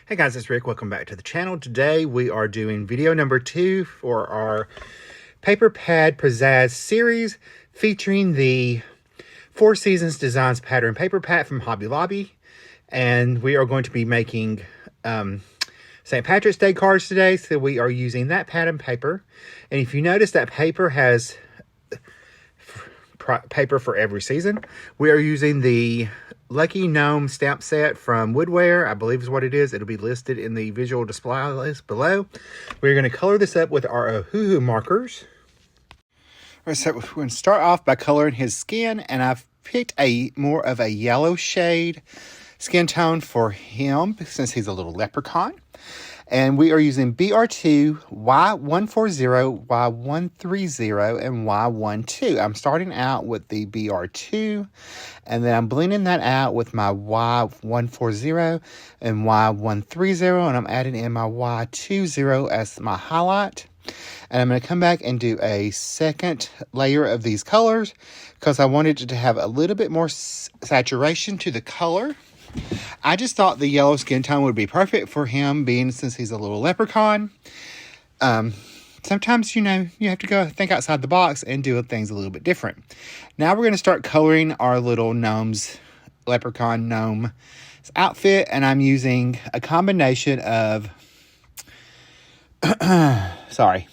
Hey guys, it's Rick. Welcome back to the channel. Today we are doing video number 2 for our Paper Pad Pizzazz Series featuring the Four Seasons Designs Pattern Paper Pad from Hobby Lobby. And we are going to be making St. Patrick's Day cards today, so we are using that pattern paper. And if you notice, that paper has paper for every season. We are using the Lucky Gnome Stamp Set from Woodware, I believe is what it is. It'll be listed in the visual display list below. We're going to color this up with our Ohuhu markers. So we're going to start off by coloring his skin, and I've picked more of a yellow shade skin tone for him since he's a little leprechaun. And we are using BR2, Y140, Y130, and Y12. I'm starting out with the BR2, and then I'm blending that out with my Y140 and Y130, and I'm adding in my Y20 as my highlight. And I'm going to come back and do a second layer of these colors because I wanted it to have a little bit more saturation to the color. I just thought the yellow skin tone would be perfect for him, being since he's a little leprechaun. Sometimes, you have to go think outside the box and do things a little bit different. Now we're going to start coloring our little leprechaun gnome outfit, and I'm using a combination of, G470,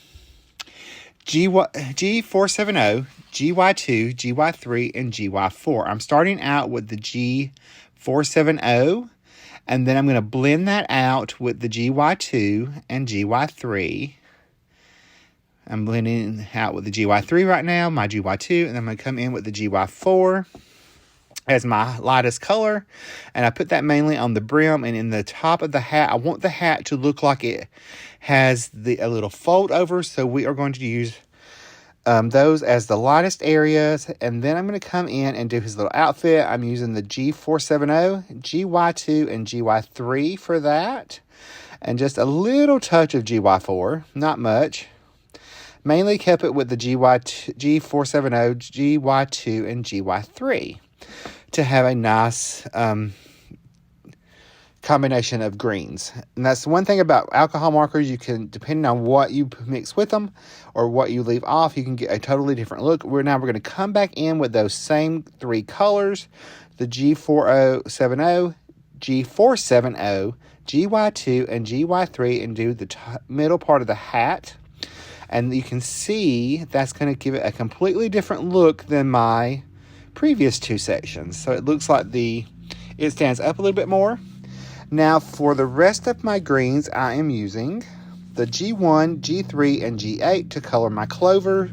GY2, GY3, and GY4. I'm starting out with the G470, and then I'm going to blend that out with the GY2 and GY3. I'm blending out with the GY3 right now, my GY2, and I'm going to come in with the GY4 as my lightest color, and I put that mainly on the brim and in the top of the hat. I want the hat to look like it has a little fold over, so we are going to use those as the lightest areas, and then I'm going to come in and do his little outfit. I'm using the G470, GY2, and GY3 for that, and just a little touch of GY4, not much. Mainly kept it with the G470, GY2, and GY3 to have a nice combination of greens. And that's the one thing about alcohol markers. You can, depending on what you mix with them or what you leave off, you can get a totally different look. We're going to come back in with those same three colors, the G470, G470, GY2, and GY3, and do the middle part of the hat. And you can see that's going to give it a completely different look than my previous two sections. So it looks like it stands up a little bit more. Now for the rest of my greens, I am using the G1, G3, and G8 to color my clover.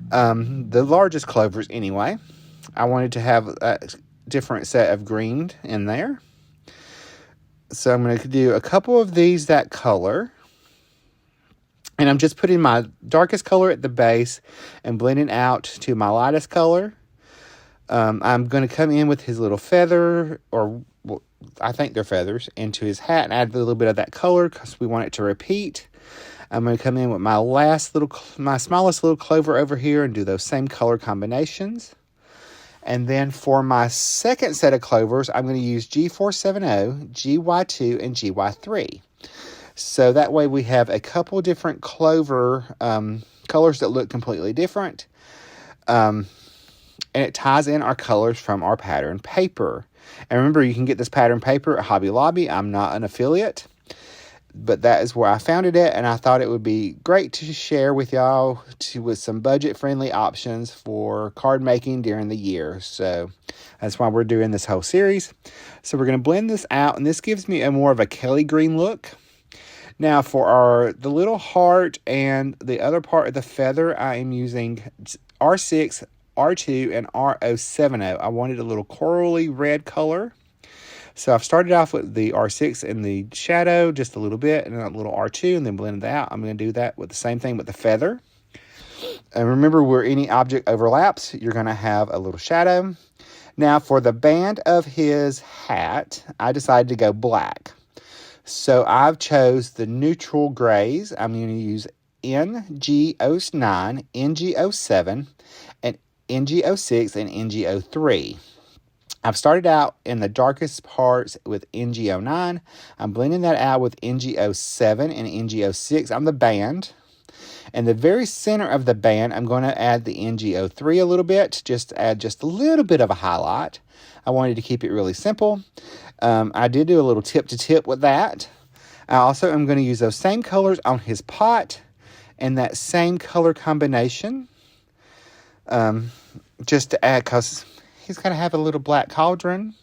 The largest clovers anyway. I wanted to have a different set of green in there. So I'm going to do a couple of these that color. And I'm just putting my darkest color at the base and blending out to my lightest color. I'm going to come in with his little feather, or I think they're feathers, into his hat and add a little bit of that color because we want it to repeat. I'm going to come in with my smallest little clover over here and do those same color combinations. And then for my second set of clovers, I'm going to use G470, GY2, and GY3. So that way we have a couple different clover colors that look completely different. And it ties in our colors from our pattern paper. And remember, you can get this pattern paper at Hobby Lobby. I'm not an affiliate, but that is where I found it at, and I thought it would be great to share with y'all with some budget-friendly options for card making during the year. So that's why we're doing this whole series. So we're going to blend this out, and this gives me more of a Kelly green look. Now for the little heart and the other part of the feather, I am using R6, R2, and R070. I wanted a little corally red color. So I've started off with the R6 in the shadow, just a little bit, and a little R2, and then blended that out. I'm going to do that with the same thing with the feather. And remember, where any object overlaps, you're going to have a little shadow. Now for the band of his hat, I decided to go black. So I've chose the neutral grays. I'm going to use NG09, NG07, and NG06, and NG03. I've started out in the darkest parts with NG09. I'm blending that out with NG07 and NG06 on the band. In the very center of the band, I'm going to add the NG03 a little bit, just to add just a little bit of a highlight. I wanted to keep it really simple. I did do a little tip to tip with that. I also am going to use those same colors on his pot and that same color combination. Just to add, because he's going to have a little black cauldron.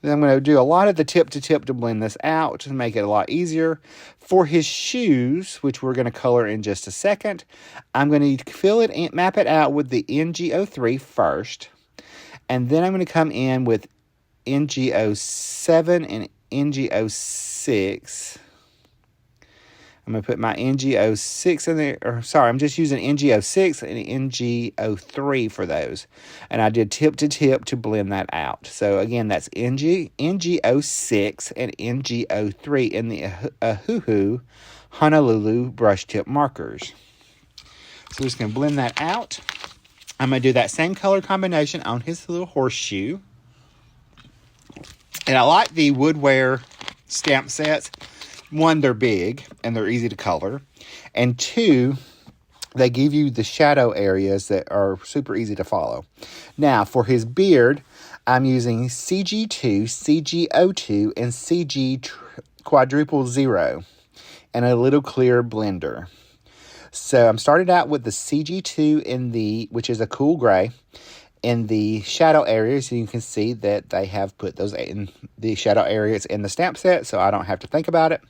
Then I'm going to do a lot of the tip to tip to blend this out to make it a lot easier. For his shoes, which we're going to color in just a second, I'm going to fill it and map it out with the NG03 first. And then I'm going to come in with NG07 and NG06. I'm going to put my NG06 in there. Or sorry, I'm just using NG06 and NG03 for those. And I did tip to tip to blend that out. So again, that's NG06 and NG03 in the Ohuhu Honolulu Brush Tip Markers. So we're just going to blend that out. I'm going to do that same color combination on his little horseshoe. And I like the Woodware stamp sets. One, they're big and they're easy to color. And two, they give you the shadow areas that are super easy to follow. Now, for his beard, I'm using CG2, CG02, and CG quadruple 0 and a little clear blender. So I'm started out with the CG2 in the, which is a cool gray, in the shadow areas. So you can see that they have put those in the shadow areas in the stamp set, so I don't have to think about it.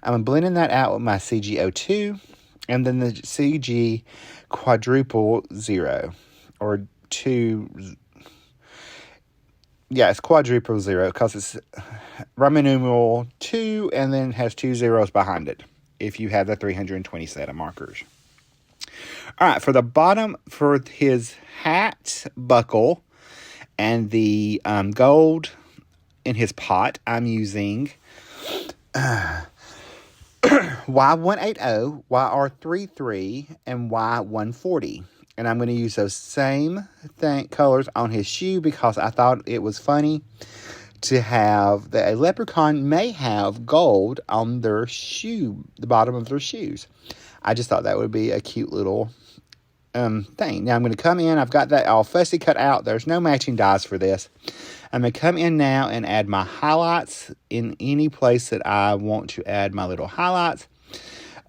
I'm blending that out with my CG02 and then the CG quadruple 0 or 2. Yeah, it's quadruple 0 because it's Roman numeral 2 and then has 2 zeros behind it if you have the 320 set of markers. All right, for the bottom, for his hat buckle and the gold in his pot, I'm using Y180, YR33, and Y140. And I'm going to use those same colors on his shoe because I thought it was funny to have that a leprechaun may have gold on their shoe, the bottom of their shoes. I just thought that would be a cute little thing. Now I'm going to come in. I've got that all fussy cut out. There's no matching dies for this. I'm going to come in now and add my highlights in any place that I want to add my little highlights.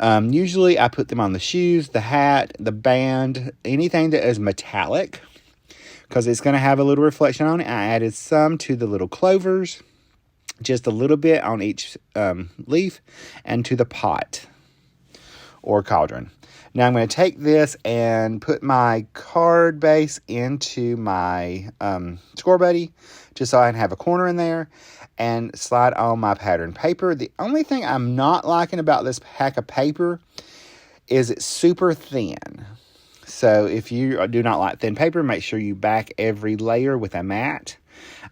Usually I put them on the shoes, the hat, the band, anything that is metallic, because it's going to have a little reflection on it. I added some to the little clovers, just a little bit on each leaf, and to the pot or cauldron. Now I'm going to take this and put my card base into my score buddy, just so I can have a corner in there, and slide on my pattern paper. The only thing I'm not liking about this pack of paper is it's super thin. So if you do not like thin paper, make sure you back every layer with a mat.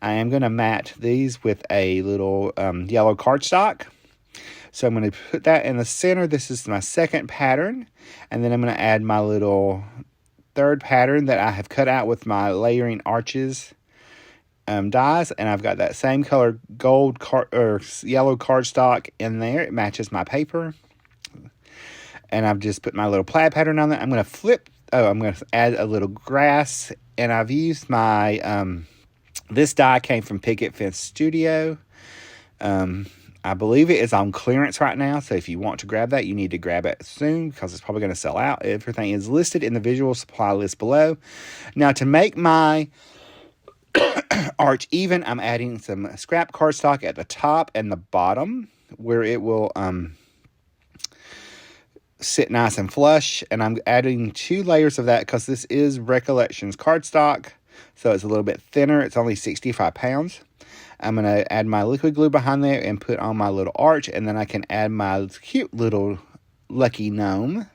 I am going to mat these with a little yellow cardstock. So I'm going to put that in the center. This is my second pattern. And then I'm going to add my little third pattern that I have cut out with my layering arches dies. And I've got that same color gold or yellow cardstock in there. It matches my paper. And I've just put my little plaid pattern on there. I'm going to flip. I'm going to add a little grass. And I've used my, this die came from Picket Fence Studio. I believe it is on clearance right now, so if you want to grab that, you need to grab it soon because it's probably going to sell out. Everything is listed in the visual supply list below. Now, to make my arch even, I'm adding some scrap cardstock at the top and the bottom where it will sit nice and flush. And I'm adding 2 layers of that because this is Recollections cardstock, so it's a little bit thinner. It's only 65 pounds. I'm going to add my liquid glue behind there and put on my little arch. And then I can add my cute little Lucky Gnome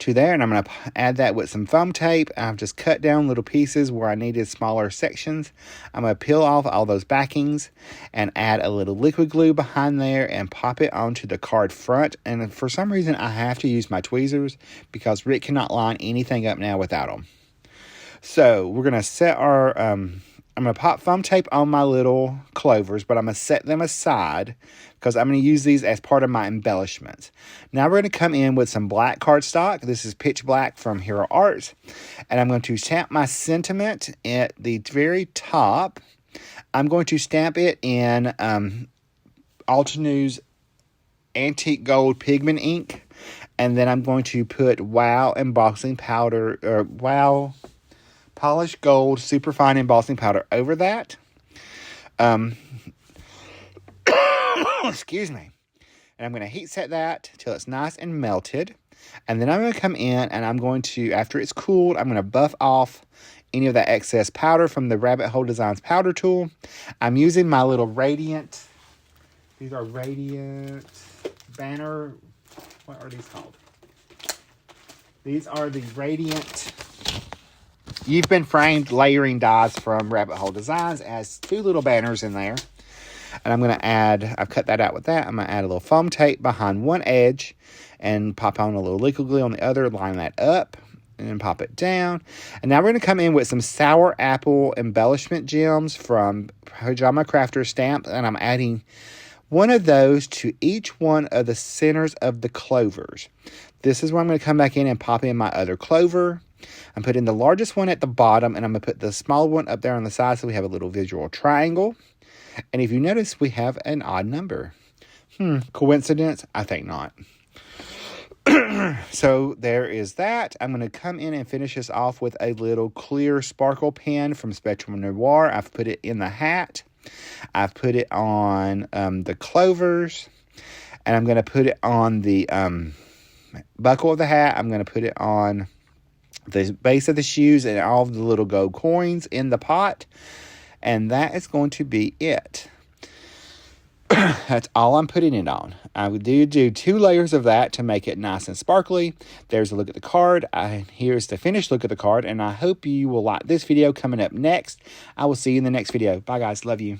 to there. And I'm going to add that with some foam tape. I've just cut down little pieces where I needed smaller sections. I'm going to peel off all those backings and add a little liquid glue behind there and pop it onto the card front. And for some reason, I have to use my tweezers because Rick cannot line anything up now without them. So we're going to set our I'm going to pop foam tape on my little clovers, but I'm going to set them aside because I'm going to use these as part of my embellishments. Now we're going to come in with some black cardstock. This is pitch black from Hero Art. And I'm going to stamp my sentiment at the very top. I'm going to stamp it in Altenews Antique Gold Pigment ink. And then I'm going to put Wow embossing powder, or Wow Polished Gold Superfine embossing powder over that. Excuse me. And I'm going to heat set that till it's nice and melted. And then I'm going to come in and I'm going to, after it's cooled, I'm going to buff off any of that excess powder from the Rabbit Hole Designs powder tool. I'm using my little Radiant, these are Radiant banner, what are these called? These are the Radiant You've Been Framed layering dies from Rabbit Hole Designs. It has 2 little banners in there. And I'm going to add, I've cut that out with that. I'm going to add a little foam tape behind one edge and pop on a little liquid glue on the other, line that up, and then pop it down. And now we're going to come in with some sour apple embellishment gems from Pajama Crafter Stamp. And I'm adding one of those to each one of the centers of the clovers. This is where I'm going to come back in and pop in my other clover. I'm putting the largest one at the bottom, and I'm going to put the small one up there on the side so we have a little visual triangle. And if you notice, we have an odd number. Coincidence? I think not. So there is that. I'm going to come in and finish this off with a little clear sparkle pen from Spectrum Noir. I've put it in the hat. I've put it on the clovers. And I'm going to put it on the buckle of the hat. I'm going to put it on the base of the shoes and all of the little gold coins in the pot. And that is going to be it. That's all I'm putting it on. I would do 2 layers of that to make it nice and sparkly. There's a look at the card. Here's the finished look at the card. And I hope you will like this video coming up next. I will see you in the next video. Bye, guys. Love you.